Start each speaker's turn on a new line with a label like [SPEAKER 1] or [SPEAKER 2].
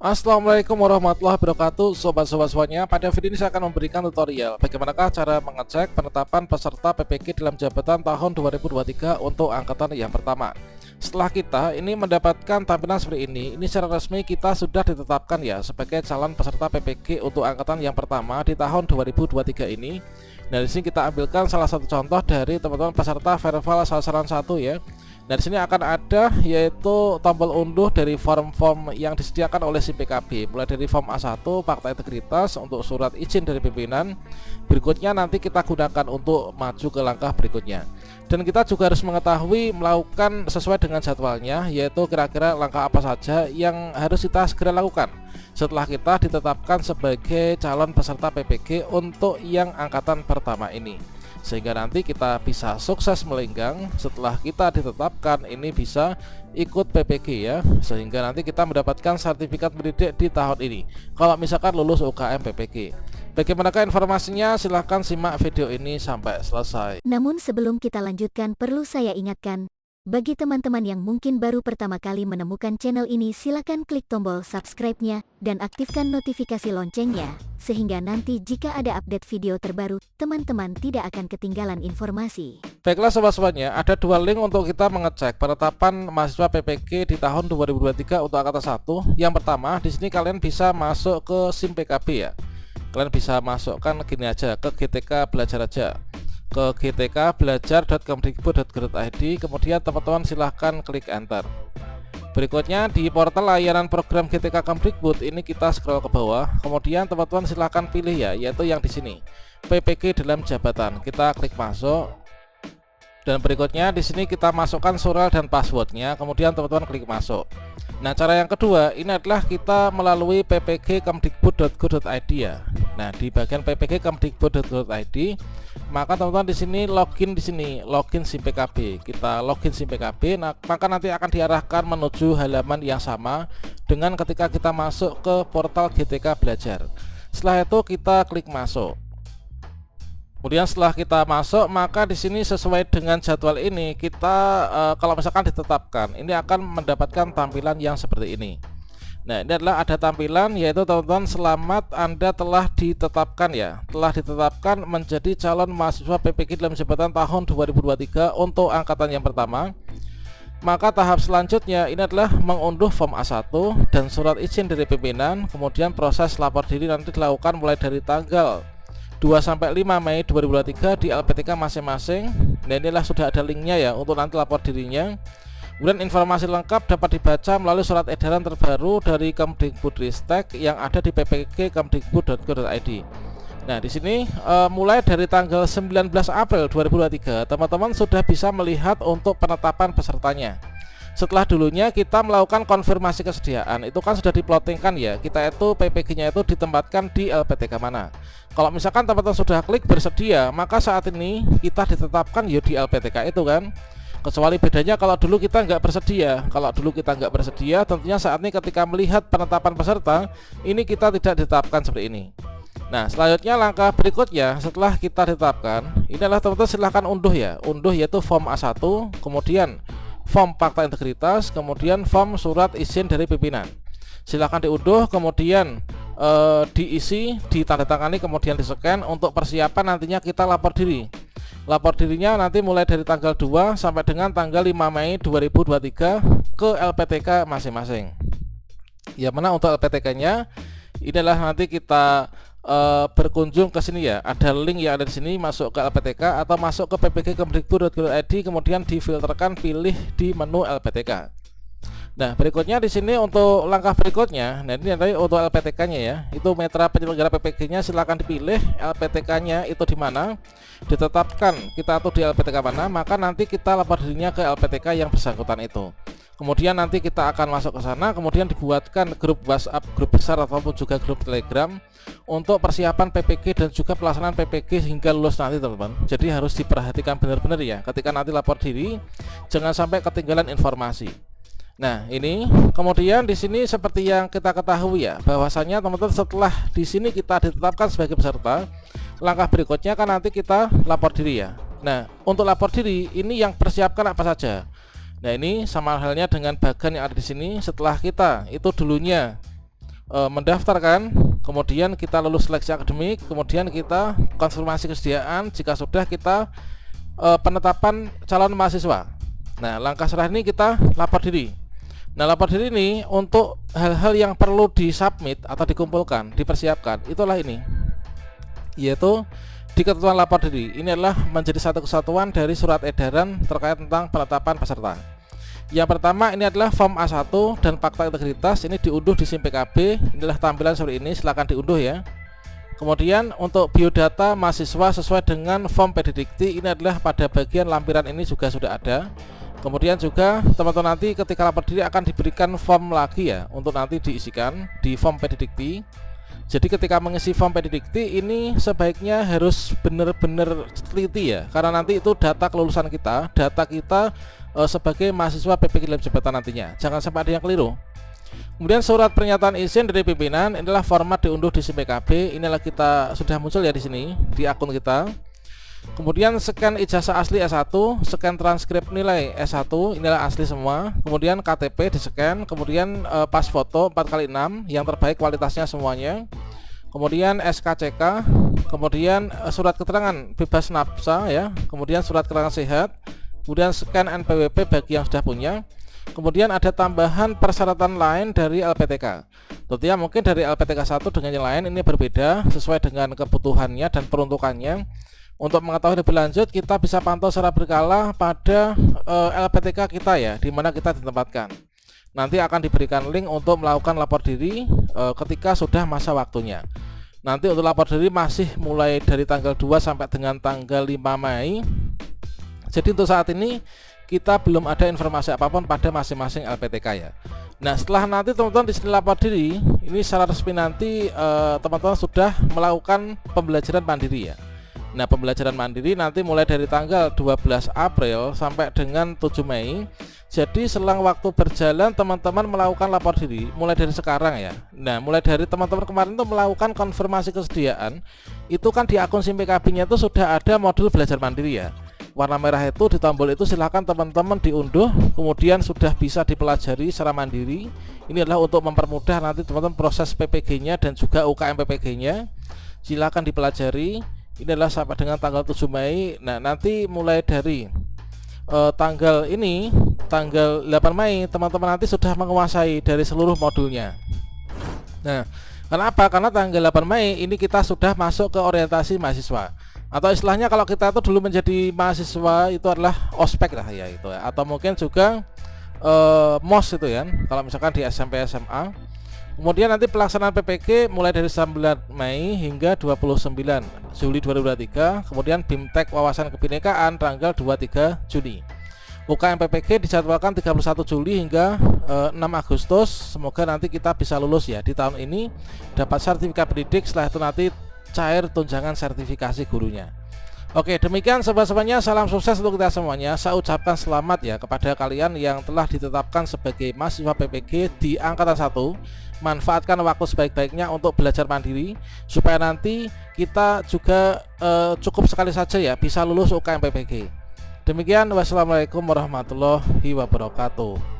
[SPEAKER 1] Assalamualaikum warahmatullahi wabarakatuh, sobat-sobat semuanya. Pada video ini saya akan memberikan tutorial bagaimanakah cara mengecek penetapan peserta PPG dalam jabatan tahun 2023 untuk angkatan yang pertama. Setelah kita ini mendapatkan tampilan seperti ini secara resmi kita sudah ditetapkan ya sebagai calon peserta PPG untuk angkatan yang pertama di tahun 2023 ini. Nah, di sini kita ambilkan salah satu contoh dari teman-teman peserta verbal sasaran 1 ya. Nah, di sini akan ada yaitu tombol unduh dari form-form yang disediakan oleh SIM PKB, mulai dari form A1 fakta integritas untuk surat izin dari pimpinan. Berikutnya nanti kita gunakan untuk maju ke langkah berikutnya. Dan kita juga harus mengetahui melakukan sesuai dengan jadwalnya, yaitu kira-kira langkah apa saja yang harus kita segera lakukan setelah kita ditetapkan sebagai calon peserta PPG untuk yang angkatan pertama ini, sehingga nanti kita bisa sukses melenggang setelah kita ditetapkan ini bisa ikut PPG ya, sehingga nanti kita mendapatkan sertifikat pendidik di tahun ini kalau misalkan lulus UKM PPG. Bagaimanakah informasinya? Silahkan simak video ini sampai selesai.
[SPEAKER 2] Namun sebelum kita lanjutkan, perlu saya ingatkan, bagi teman-teman yang mungkin baru pertama kali menemukan channel ini, silakan klik tombol subscribe-nya dan aktifkan notifikasi loncengnya, sehingga nanti jika ada update video terbaru, teman-teman tidak akan ketinggalan informasi.
[SPEAKER 1] Baiklah sobat-sobatnya, ada dua link untuk kita mengecek penetapan mahasiswa PPG di tahun 2023 untuk angkatan 1. Yang pertama, di sini kalian bisa masuk ke SIM PKB ya. Kalian bisa masukkan gini aja ke GTK Belajar aja, ke gtkbelajar.kemdikbud.go.id, kemudian teman-teman silahkan klik enter. Berikutnya di portal layanan program GTK Kemdikbud ini kita scroll ke bawah, kemudian teman-teman silahkan pilih ya, yaitu yang di sini PPG dalam jabatan. Kita klik masuk. Dan berikutnya di sini kita masukkan surel dan passwordnya, kemudian teman-teman klik masuk. Nah, cara yang kedua ini adalah kita melalui ppg.kemdikbud.go.id ya. Nah, di bagian ppg.kemdikbud.go.id, maka teman-teman di sini login SIM PKB. Kita login SIM PKB, nah, maka nanti akan diarahkan menuju halaman yang sama dengan ketika kita masuk ke portal GTK Belajar. Setelah itu kita klik masuk. Kemudian setelah kita masuk, maka di sini sesuai dengan jadwal ini kita kalau misalkan ditetapkan, ini akan mendapatkan tampilan yang seperti ini. Nah, ini adalah ada tampilan yaitu teman-teman selamat Anda telah ditetapkan ya, telah ditetapkan menjadi calon mahasiswa PPG dalam jabatan tahun 2023 untuk angkatan yang pertama. Maka tahap selanjutnya ini adalah mengunduh form A1 dan surat izin dari pimpinan. Kemudian proses lapor diri nanti dilakukan mulai dari tanggal 2-5 Mei 2023 di LPTK masing-masing. Nah, inilah sudah ada linknya ya untuk nanti lapor dirinya. Kemudian informasi lengkap dapat dibaca melalui surat edaran terbaru dari Kemdikbudristek yang ada di ppg.kemdikbud.go.id. Nah, di sini mulai dari tanggal 19 April 2023 teman-teman sudah bisa melihat untuk penetapan pesertanya. Setelah dulunya kita melakukan konfirmasi kesediaan, itu kan sudah diplottingkan ya, kita itu PPG-nya itu ditempatkan di LPTK mana. Kalau misalkan teman-teman sudah klik bersedia, maka saat ini kita ditetapkan ya di LPTK itu kan. Kecuali bedanya kalau dulu kita nggak bersedia. Kalau dulu kita nggak bersedia, tentunya saat ini ketika melihat penetapan peserta, ini kita tidak ditetapkan seperti ini. Nah, selanjutnya langkah berikutnya setelah kita ditetapkan, ini adalah teman-teman silahkan unduh ya. Unduh yaitu form A1, kemudian form fakta integritas, kemudian form surat izin dari pimpinan. Silahkan diunduh, kemudian diisi, ditandatangani, kemudian di-scan untuk persiapan nantinya kita lapor diri. Lapor dirinya nanti mulai dari tanggal 2 sampai dengan tanggal 5 Mei 2023 ke LPTK masing-masing. Ya, mana untuk LPTK-nya ini adalah nanti kita berkunjung ke sini ya, ada link yang ada di sini, masuk ke LPTK atau masuk ke ppg.kemdikbud.go.id, kemudian difilterkan pilih di menu LPTK. Nah, berikutnya di sini untuk langkah berikutnya, nah ini nanti untuk LPTK-nya ya, itu mitra penyelenggara PPG-nya silakan dipilih LPTK-nya itu di mana, ditetapkan kita tuh di LPTK mana, maka nanti kita lapor dirinya ke LPTK yang bersangkutan itu. Kemudian nanti kita akan masuk ke sana, kemudian dibuatkan grup WhatsApp, grup besar ataupun juga grup Telegram untuk persiapan PPG dan juga pelaksanaan PPG hingga lulus nanti teman-teman. Jadi harus diperhatikan benar-benar ya, ketika nanti lapor diri jangan sampai ketinggalan informasi. Nah, ini kemudian di sini seperti yang kita ketahui ya, bahwasanya teman-teman setelah di sini kita ditetapkan sebagai peserta, langkah berikutnya kan nanti kita lapor diri ya. Nah, untuk lapor diri ini yang persiapkan apa saja? Nah, ini sama halnya dengan bagan yang ada di sini. Setelah kita itu dulunya mendaftarkan, kemudian kita lulus seleksi akademik, kemudian kita konfirmasi kesediaan. Jika sudah, kita penetapan calon mahasiswa. Nah, langkah selanjutnya kita lapor diri. Nah, lapor diri ini untuk hal-hal yang perlu disubmit atau dikumpulkan, dipersiapkan, itulah ini, yaitu di ketentuan lapor diri. Ini adalah menjadi satu kesatuan dari surat edaran terkait tentang penetapan peserta. Yang pertama ini adalah form A1 dan fakta integritas, ini diunduh di SIM PKB. Inilah tampilan seperti ini, silahkan diunduh ya. Kemudian untuk biodata mahasiswa sesuai dengan form PDDikti, ini adalah pada bagian lampiran ini juga sudah ada. Kemudian juga teman-teman nanti ketika lapor diri akan diberikan form lagi ya, untuk nanti diisikan di form PDDikti. Jadi ketika mengisi form PDDikti ini sebaiknya harus benar-benar teliti ya, karena nanti itu data kelulusan kita, data kita sebagai mahasiswa PPK Lem Jabatan nantinya. Jangan sampai ada yang keliru. Kemudian surat pernyataan izin dari pimpinan, inilah format diunduh di SIM PKB. Inilah kita sudah muncul ya di sini di akun kita. Kemudian scan ijazah asli S1, scan transkrip nilai S1, inilah asli semua. Kemudian KTP di scan, kemudian pas foto 4x6 yang terbaik kualitasnya semuanya. Kemudian SKCK, kemudian surat keterangan bebas nafsa ya, kemudian surat keterangan sehat, kemudian scan NPWP bagi yang sudah punya. Kemudian ada tambahan persyaratan lain dari LPTK. Tentunya mungkin dari LPTK 1 dengan yang lain ini berbeda sesuai dengan kebutuhannya dan peruntukannya. Untuk mengetahui lebih lanjut, kita bisa pantau secara berkala pada LPTK kita ya, di mana kita ditempatkan. Nanti akan diberikan link untuk melakukan lapor diri ketika sudah masa waktunya. Nanti untuk lapor diri masih mulai dari tanggal 2 sampai dengan tanggal 5 Mei. Jadi untuk saat ini kita belum ada informasi apapun pada masing-masing LPTK ya. Nah, setelah nanti teman-teman di sini lapor diri, ini secara resmi nanti teman-teman sudah melakukan pembelajaran mandiri ya. Nah, pembelajaran mandiri nanti mulai dari tanggal 12 April sampai dengan 7 Mei. Jadi selang waktu berjalan teman-teman melakukan lapor diri mulai dari sekarang ya. Nah, mulai dari teman-teman kemarin itu melakukan konfirmasi kesediaan, itu kan di akun SIM PKB-nya itu sudah ada modul belajar mandiri ya. Warna merah itu di tombol itu silahkan teman-teman diunduh, kemudian sudah bisa dipelajari secara mandiri. Ini adalah untuk mempermudah nanti teman-teman proses PPG-nya dan juga UKM PPG-nya. Silahkan dipelajari. Ini adalah sampai dengan tanggal 7 Mei. Nah, nanti mulai dari tanggal ini, tanggal 8 Mei, teman-teman nanti sudah menguasai dari seluruh modulnya. Nah, kenapa? Karena tanggal 8 Mei ini kita sudah masuk ke orientasi mahasiswa. Atau istilahnya kalau kita itu dulu menjadi mahasiswa itu adalah ospek lah ya itu ya. Atau mungkin juga MOS itu ya, kalau misalkan di SMP SMA. Kemudian nanti pelaksanaan PPG mulai dari 9 Mei hingga 29 Juli 2023. Kemudian BIMTEK wawasan kebinekaan tanggal 23 Juni. UKM PPG dijadwalkan 31 Juli hingga 6 Agustus. Semoga nanti kita bisa lulus ya di tahun ini, dapat sertifikat pendidik. Setelah itu nanti cair tunjangan sertifikasi gurunya. Oke, demikian sobat-sobatnya, salam sukses untuk kita semuanya. Saya ucapkan selamat ya kepada kalian yang telah ditetapkan sebagai mahasiswa PPG di angkatan 1. Manfaatkan waktu sebaik-baiknya untuk belajar mandiri supaya nanti kita juga cukup sekali saja ya bisa lulus UKM PPG. Demikian, wassalamualaikum warahmatullahi wabarakatuh.